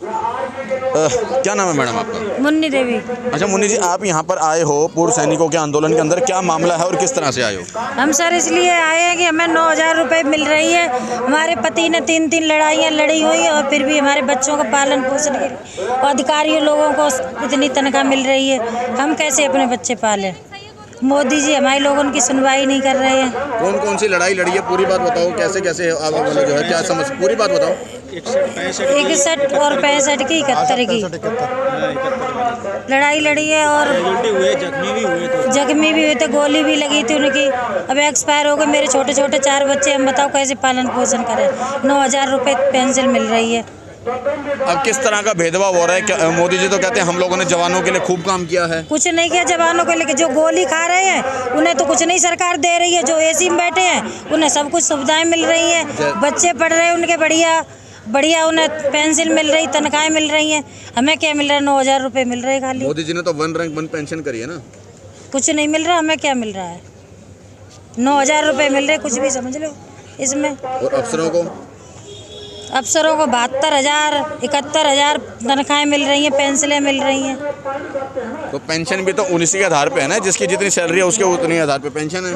क्या नाम है मैडम आपका? मुन्नी देवी। अच्छा मुन्नी जी, आप यहाँ पर आए हो पूर्व सैनिकों के आंदोलन के अंदर, क्या मामला है और किस तरह से आए हो? हम सर इसलिए आए हैं कि हमें 9,000 रुपये मिल रही है। हमारे पति ने 3 लड़ाइयाँ लड़ी हुई और फिर भी हमारे बच्चों का पालन पोषण के लिए और अधिकारियों लोगों को इतनी तनख्वाह मिल रही है, हम कैसे अपने बच्चे पालें? मोदी जी हमारे लोगों की सुनवाई नहीं कर रहे हैं। कौन कौन सी लड़ाई लड़ी है, पूरी बात बताओ, कैसे कैसे आप मतलब जो है क्या समझ, पूरी बात बताओ। 61 और 65 की 71 की लड़ाई लड़ी है और जख्मी भी हुए थे, गोली भी लगी थी उनकी। अब एक्सपायर हो गए मेरे छोटे छोटे 4 बच्चे, हम बताओ कैसे पालन पोषण करें? 9,000 रुपये पेंशन मिल रही है। अब किस तरह का भेदभाव हो रहा है? क्या मोदी जी तो कहते हैं हम लोगों ने जवानों के लिए खूब काम किया है। कुछ नहीं किया जवानों के लिए, जो गोली खा रहे हैं उन्हें तो कुछ नहीं सरकार दे रही है। जो एसी में बैठे हैं उन्हें सब कुछ सुविधाएं मिल रही हैं, बच्चे पढ़ रहे हैं उनके बढ़िया उन्हें पेंशन मिल रही, तनख्वाहें मिल रही हैं। हमें क्या मिल रहा है? 9,000 रुपये मिल रहे हैं खाली। मोदी जी ने तो 1 रैंक 1 पेंशन करी है ना। कुछ नहीं मिल रहा, हमें क्या मिल रहा है? 9,000 रुपये मिल रहे, कुछ भी समझ लो इसमें। और अफसरों को 72,000 71,000 तनख्वाहें मिल रही हैं, पेंशनें मिल रही हैं। तो पेंशन भी तो उसी के आधार पे है ना, जिसकी जितनी सैलरी है उसके उतनी आधार पे पेंशन है।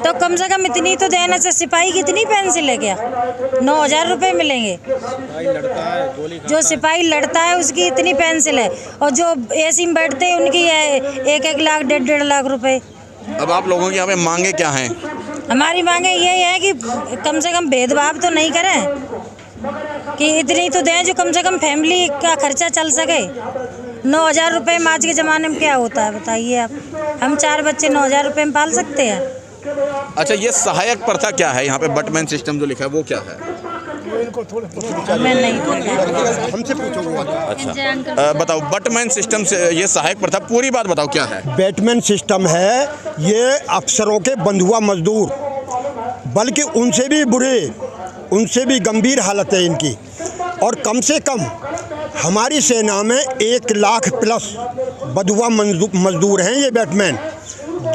तो कम से कम इतनी तो देना चाहिए। सिपाही की इतनी पेंशन है क्या? 9,000 रुपये मिलेंगे। जो सिपाही लड़ता है उसकी इतनी पेंशन है, और जो एसी में बैठते हैं उनकी है 1-1 लाख 1.5 लाख रुपए। अब आप लोगों की यहाँ पे मांगे क्या हैं? हमारी मांगे ये है कि कम से कम भेदभाव तो नहीं करें, कि इतनी तो दें जो कम से कम फैमिली का खर्चा चल सके। 9,000 रुपये में आज के ज़माने में क्या होता है बताइए आप? हम 4 बच्चे 9,000 रुपये में पाल सकते हैं? अच्छा, ये सहायक प्रथा क्या है? यहाँ पे बटमैन सिस्टम जो लिखा है वो क्या है? हमें नहीं पता। हमसे पूछो। अच्छा बताओ, बटमैन सिस्टम से ये सहायक प्रथा पूरी बात बताओ क्या है? बैटमैन सिस्टम है ये अफसरों के बंधुआ मजदूर, बल्कि उनसे भी बुरे, उनसे भी गंभीर हालत है इनकी। और कम से कम हमारी सेना में 1 लाख प्लस बंधुआ मजदूर हैं ये बैटमैन,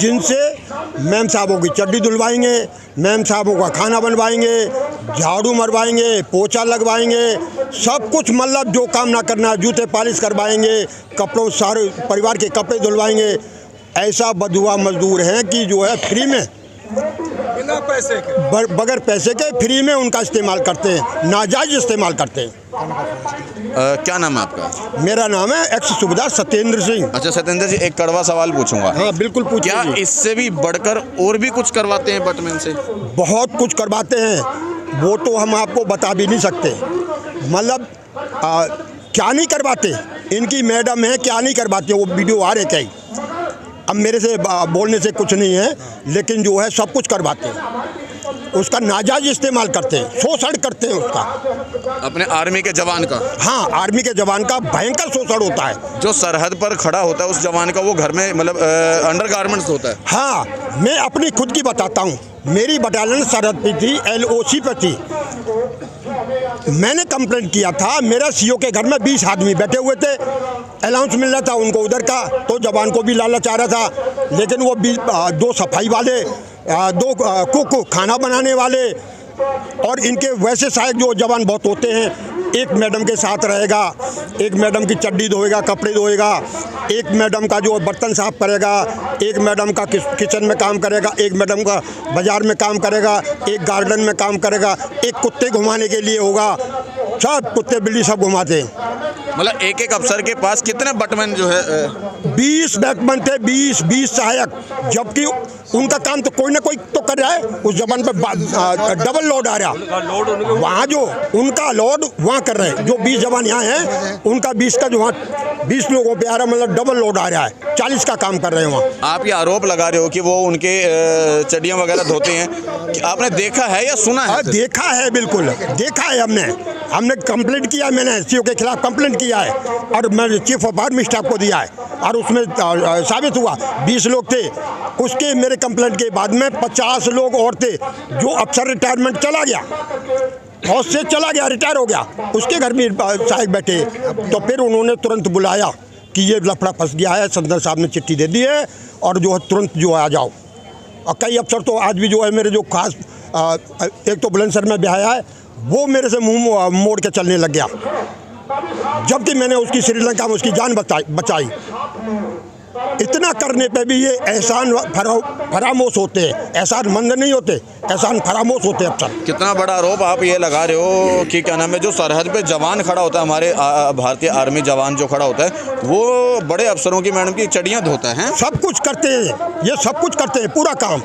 जिनसे मैम साहबों की चड्डी धुलवाएंगे, मैम साहबों का खाना बनवाएंगे, झाड़ू मरवाएंगे, पोछा लगवाएंगे, सब कुछ मतलब जो काम ना करना, जूते पॉलिश करवाएंगे, कपड़ों सारे परिवार के कपड़े धुलवाएंगे। ऐसा बंधुआ मजदूर हैं कि जो है फ्री में, बिना पैसे के, बगैर पैसे के फ्री में उनका इस्तेमाल करते हैं, नाजायज इस्तेमाल करते हैं। क्या नाम है आपका? मेरा नाम है एक्स सूबेदार सत्येंद्र सिंह। अच्छा सत्येंद्र जी, एक कड़वा सवाल पूछूंगा। हाँ बिल्कुल पूछिए। क्या इससे भी बढ़कर और भी कुछ करवाते हैं बटमैन से? बहुत कुछ करवाते हैं, वो तो हम आपको बता भी नहीं सकते। मतलब क्या नहीं करवाते, इनकी मैडम है क्या नहीं करवाते, वो वीडियो आ रहे कई। अब मेरे से बोलने से कुछ नहीं है, लेकिन जो है सब कुछ करवाते हैं, उसका नाजायज इस्तेमाल करते हैं, शोषण करते हैं उसका, अपने आर्मी के जवान का। हाँ, आर्मी के जवान का भयंकर शोषण होता है। जो सरहद पर खड़ा होता है उस जवान का, वो घर में मतलब अंडरगारमेंट्स होता है। हाँ, मैं अपनी खुद की बताता हूँ। मेरी बटालियन सरहद पे थी, LOC पे थी। मैंने कंप्लेंट किया था, मेरा CO के घर में 20 आदमी बैठे हुए थे, अलाउंस मिल रहा था उनको उधर का, तो जवान को भी लालच आ रहा था। लेकिन वो 2 सफाई वाले, 2 कुक खाना बनाने वाले, और इनके वैसे सहायक जो जवान बहुत होते हैं। एक मैडम के साथ रहेगा, एक मैडम की चड्डी धोएगा, कपड़े धोएगा, एक मैडम का जो बर्तन साफ करेगा, एक मैडम का किचन में काम करेगा, एक मैडम का बाजार में काम करेगा, एक गार्डन में काम करेगा, एक कुत्ते घुमाने के लिए होगा। सब कुत्ते बिल्ली सब घुमाते हैं। मतलब एक अफसर के पास कितने बटमैन जो है? 20 बैटमैन थे, 20 सहायक, जबकि उनका काम तो कोई ना कोई तो कर रहा है। उस जबान पर डबल लोड आ रहा, वहाँ जो उनका लोड वहाँ कर रहे हैं, जो 20 जवान यहाँ हैं उनका 20 का जो वहाँ 20 लोगों पे आ रहा, मतलब डबल लोड आ रहा है, 40 का काम कर रहे हैं वहाँ। आप ये आरोप लगा रहे हो कि वो उनके चड्डियाँ वगैरह धोते हैं, कि आपने देखा है या सुना है? देखा है, बिल्कुल देखा है। हमने कंप्लेंट किया, मैंने CO के खिलाफ कंप्लेंट किया है, और मैं चीफ ऑफ आर्मी स्टाफ को दिया है, और उसमें साबित हुआ 20 लोग थे। उसके मेरे कंप्लेंट के बाद में 50 लोग और थे। जो अफसर रिटायरमेंट चला गया, फौज से चला गया, रिटायर हो गया, उसके घर में साहब बैठे, तो फिर उन्होंने तुरंत बुलाया कि ये लफड़ा फंस गया है, सदर साहब ने चिट्ठी दे दी है, और जो है तुरंत जो आ जाओ। और कई अफसर तो आज भी जो है मेरे जो खास, एक तो बुलंदशहर में ब्याह है, वो मेरे से मुंह मोड़ के चलने लग गया। जबकि मैंने उसकी श्रीलंका में उसकी जान बचाई। इतना करने पे भी ये एहसान फरामोश होते हैं, एहसान मंद नहीं होते, एहसान फरामोश होते हैं अक्सर। कितना बड़ा आरोप आप ये लगा रहे हो कि क्या नाम है, जो सरहद पे जवान खड़ा होता है, हमारे भारतीय आर्मी जवान जो खड़ा होता है, वो बड़े अफसरों की मैडम की चड़ियाँ धोता है। सब कुछ करते हैं, ये सब कुछ करते हैं, पूरा काम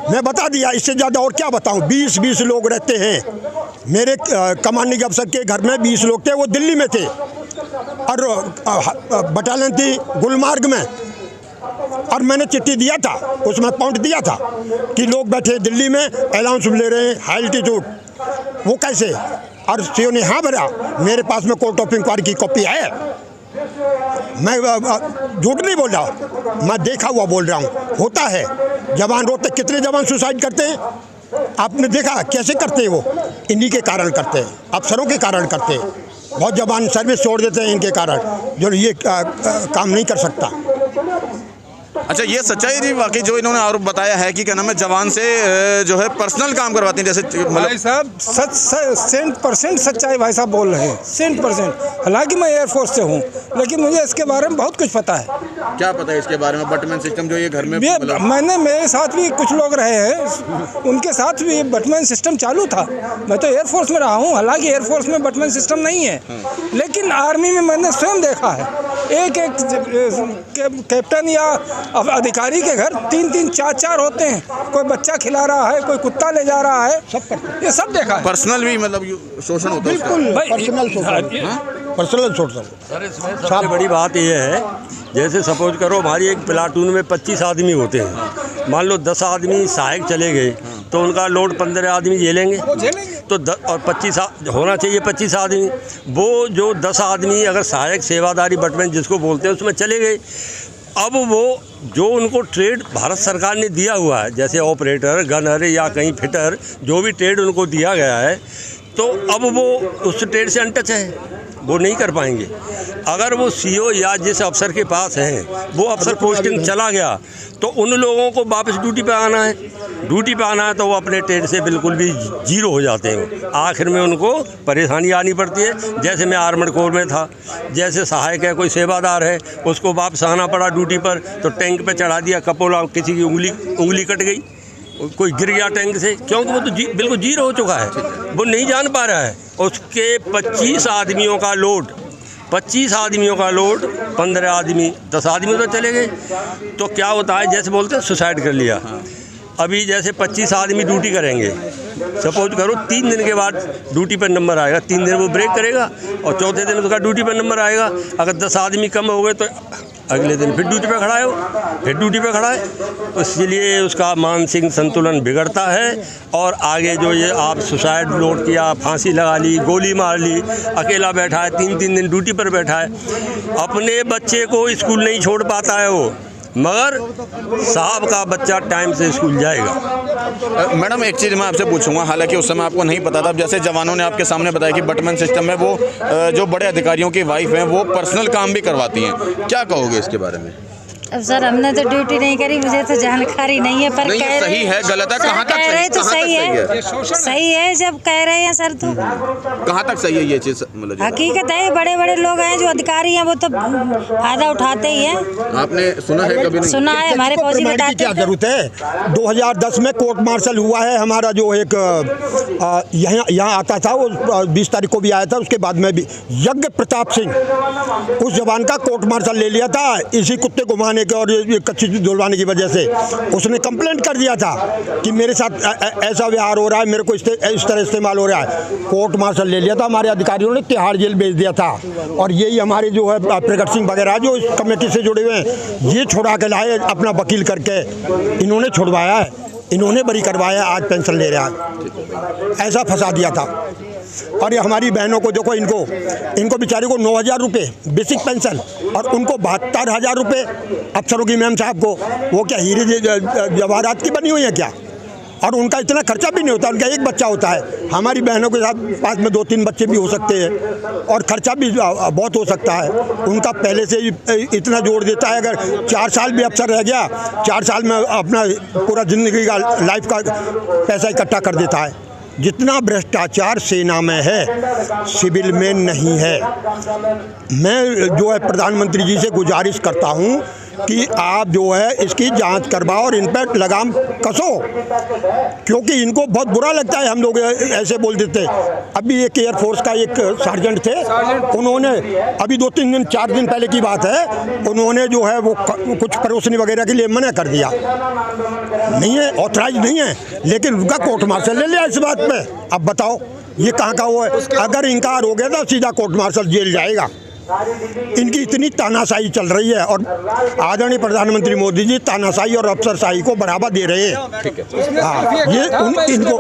मैं बता दिया। इससे ज़्यादा और क्या बताऊं। 20 लोग रहते हैं मेरे कमांडिंग अफसर के घर में। 20 लोग थे, वो दिल्ली में थे और बटालियन थी गुलमार्ग में। और मैंने चिट्ठी दिया था, उसमें पॉइंट दिया था कि लोग बैठे दिल्ली में अलाउंस ले रहे हैं हाई एल्टीट्यूड, वो कैसे। और सीओ ने हाँ भरा। मेरे पास में कोर्ट ऑफ इंक्वायरी की कॉपी है, मैं झूठ नहीं बोल रहा, मैं देखा हुआ बोल रहा हूँ। होता है, जवान रोते, कितने जवान सुसाइड करते हैं आपने देखा कैसे करते हैं? वो इन्हीं के कारण करते हैं, अफसरों के कारण करते हैं। बहुत जवान सर्विस छोड़ देते हैं इनके कारण, जो ये काम नहीं कर सकता। अच्छा, ये सच्चाई थी वाकई जो इन्होंने आरोप बताया है कि क्या नाम है, जवान से जो है पर्सनल काम करवाती हैं, जैसे भाई साहब 100% सच्चाई भाई साहब बोल रहे हैं, 100%। हालांकि मैं एयरफोर्स से हूँ, लेकिन मुझे इसके बारे में बहुत कुछ पता है। क्या पता है इसके बारे में? बटमैन सिस्टम जो ये घर में मैंने, मेरे साथ भी कुछ लोग रहे हैं, उनके साथ भी बटमैन सिस्टम चालू था। मैं तो एयरफोर्स में रहा हूँ, हालांकि एयरफोर्स में बटमैन सिस्टम नहीं है, लेकिन आर्मी में मैंने स्वयं देखा है। एक कैप्टन या अधिकारी के घर 3-3, 4-4 होते हैं। कोई बच्चा खिला रहा है, कोई कुत्ता ले जा रहा है, सब करते, ये सब देखा है। पर्सनल भी मतलब शोषण होता है? बिल्कुल पर्सनल शोषण। सर, इसमें सबसे बड़ी बात यह है, जैसे सपोज करो हमारी एक प्लाटून में 25 आदमी होते हैं, मान लो 10 आदमी सहायक चले गए तो उनका लोड 15 आदमी झेलेंगे, तो और 25 होना चाहिए 25 आदमी। वो जो 10 आदमी अगर सहायक सेवादारी बटमैन जिसको बोलते हैं उसमें चले गए, अब वो जो उनको ट्रेड भारत सरकार ने दिया हुआ है, जैसे ऑपरेटर, गनर या कहीं फिटर, जो भी ट्रेड उनको दिया गया है, तो अब वो उस ट्रेड से अनटच है, वो नहीं कर पाएंगे। अगर वो सीओ या जिस अफसर के पास हैं वो अफसर पोस्टिंग चला गया तो उन लोगों को वापस ड्यूटी पे आना है। ड्यूटी पे आना है तो वो अपने ट्रेड से बिल्कुल भी जीरो हो जाते हैं। आखिर में उनको परेशानी आनी पड़ती है। जैसे मैं आर्मड कोर में था, जैसे सहायक है, कोई सेवादार है, उसको वापस आना पड़ा ड्यूटी पर, तो टैंक पे चढ़ा दिया कपोला, किसी की उंगली कट गई, कोई गिर गया टैंक से, क्योंकि वो तो बिल्कुल जीरो हो चुका है, वो नहीं जान पा रहा है। उसके 25 आदमियों का लोड, 25 आदमियों का लोड, 15 आदमी, 10 आदमी तो चले गए, तो क्या होता है, जैसे बोलते हैं सुसाइड कर लिया। अभी जैसे 25 आदमी ड्यूटी करेंगे, सपोज करो 3 दिन के बाद ड्यूटी पर नंबर आएगा, 3 दिन वो ब्रेक करेगा और चौथे दिन उसका ड्यूटी पर नंबर आएगा। अगर 10 आदमी कम हो गए तो अगले दिन फिर ड्यूटी पे खड़ा है, वो फिर ड्यूटी पे खड़ा है, तो इसलिए उसका मानसिक संतुलन बिगड़ता है। और आगे जो ये आप सुसाइड नोट किया, फांसी लगा ली, गोली मार ली, अकेला बैठा है, 3-3 दिन ड्यूटी पर बैठा है, अपने बच्चे को स्कूल नहीं छोड़ पाता है वो, मगर साहब का बच्चा टाइम से स्कूल जाएगा। मैडम एक चीज़ मैं आपसे पूछूंगा, हालांकि उस समय आपको नहीं पता था, जैसे जवानों ने आपके सामने बताया कि बटमैन सिस्टम में वो जो बड़े अधिकारियों की वाइफ हैं वो पर्सनल काम भी करवाती हैं, क्या कहोगे इसके बारे में? अब सर हमने तो ड्यूटी नहीं करी, मुझे तो जानकारी नहीं है, पर नहीं, कह सही है गलत है, कहाँ तक कह रहे तो सही है, सही है जब कह रहे हैं सर, तो कहाँ तक सही है ये चीज़? मतलब हकीकत है, बड़े बड़े लोग हैं जो अधिकारी हैं वो तो फायदा उठाते ही हैं। आपने सुना है कभी? नहीं सुना है, हमारे फौजी बताते क्या जरूरत है। 2010 में कोर्ट मार्शल हुआ है हमारा, जो एक यहाँ आता था, वो 20 तारीख को भी आया था, उसके बाद में भी यज्ञ प्रताप सिंह, उस जवान का कोर्ट मार्शल ले लिया था इसी कुत्ते को मारने के और ये कच्ची धुलवाने की वजह से। उसने कंप्लेंट कर दिया था कि मेरे साथ ऐसा व्यवहार हो रहा है, मेरे को इस तरह इस्तेमाल हो रहा है। कोर्ट मार्शल ले लिया था, हमारे अधिकारियों ने तिहाड़ जेल भेज दिया था। और यही हमारे जो है प्रगट सिंह वगैरह जो इस कमेटी से जुड़े हुए हैं, ये छुड़ा के लाए अपना वकील करके, इन्होंने छुड़वाया है, इन्होंने बरी करवाया, आज पेंशन ले रहा है, ऐसा फंसा दिया था। और ये हमारी बहनों को देखो, इनको बेचारे को 9,000 रुपये बेसिक पेंशन और उनको 72,000 रुपये अफसरों की मैम साहब को, वो क्या हीरे जवाहरात की बनी हुई है क्या? और उनका इतना खर्चा भी नहीं होता, उनका एक बच्चा होता है। हमारी बहनों के साथ पास में 2-3 बच्चे भी हो सकते हैं और खर्चा भी बहुत हो सकता है। उनका पहले से ही इतना जोड़ देता है, अगर 4 साल भी अफसर रह गया, 4 साल में अपना पूरा ज़िंदगी का लाइफ का पैसा इकट्ठा कर देता है। जितना भ्रष्टाचार सेना में है सिविल में नहीं है। मैं जो है प्रधानमंत्री जी से गुजारिश करता हूँ कि आप जो है इसकी जांच करवाओ और इन पर लगाम कसो, क्योंकि इनको बहुत बुरा लगता है हम लोग ऐसे बोल देते। अभी एक एयरफोर्स का एक सार्जेंट थे, उन्होंने अभी 2-3 दिन 4 दिन पहले की बात है, उन्होंने जो है वो कुछ परोसनी वगैरह के लिए मना कर दिया, नहीं है ऑथराइज नहीं है, लेकिन उनका कोर्ट मार्शल ले लिया इस बात पे। अब बताओ ये कहाँ का वो है? अगर इनकार हो गया तो सीधा कोर्ट मार्शल जेल जाएगा। इनकी इतनी तानाशाही चल रही है और आदरणीय प्रधानमंत्री मोदी जी तानाशाही और अफसरशाही को बढ़ावा दे रहे हैं। हाँ, ये इनको